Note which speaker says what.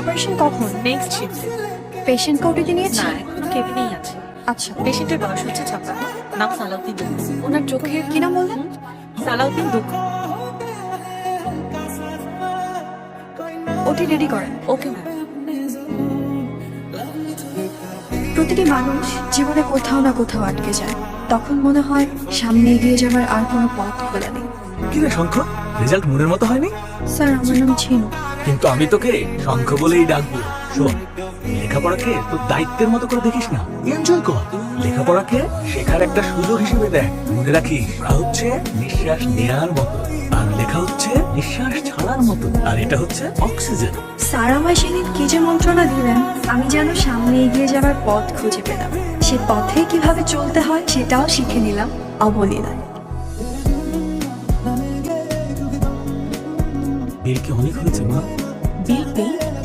Speaker 1: Operation কখন?
Speaker 2: Next শিফটে।
Speaker 1: Patient ওটিতে নিয়েছে?
Speaker 2: না, এখনো কেবিনেই আছে।
Speaker 1: আচ্ছা,
Speaker 2: পেশেন্টের বয়স হচ্ছে 56, নাম সালাউদ্দিন দুঃখ। ওনার চোখের
Speaker 1: কি নাম বললেন?
Speaker 2: সালাউদ্দিন দুঃখ।
Speaker 1: ওটি রেডি করেন।
Speaker 2: Okay ma'am.
Speaker 1: প্রতিটি মানুষ জীবনে কোথাও না কোথাও আটকে যায়, তখন মনে হয় সামনে এগিয়ে যাবার আর কোনো পথ খোলা নেই।
Speaker 3: কি রে শঙ্খ, রেজাল্ট মনের মতো হয়নি?
Speaker 1: স্যার, আমার নাম ঝিনু।
Speaker 3: কিন্তু আমি তোকে শঙ্খ বলেই ডাকবো। শোন, লেখাপড়াকে তোর দায়িত্বের মতো করে দেখিস না, এনজয় কর। লেখাপড়াকে শেখার একটা সুযোগ হিসেবে দেখ। মনে রাখিস, পড়া হচ্ছে নিঃশ্বাস নেওয়ার মতো, আর লেখা হচ্ছে নিঃশ্বাস ছাড়ার মতো, আর এটা হচ্ছে অক্সিজেন।
Speaker 1: স্যার আমায় সেদিন কি যে মন্ত্রণা দিলেন, আমি যেন সামনে এগিয়ে যাবার পথ খুঁজে পেলাম। সে পথে কিভাবে চলতে হয় সেটাও শিখে নিলাম অবলীলায়।
Speaker 3: বিল কি অনেক হয়েছে মা?
Speaker 2: বিল পেইড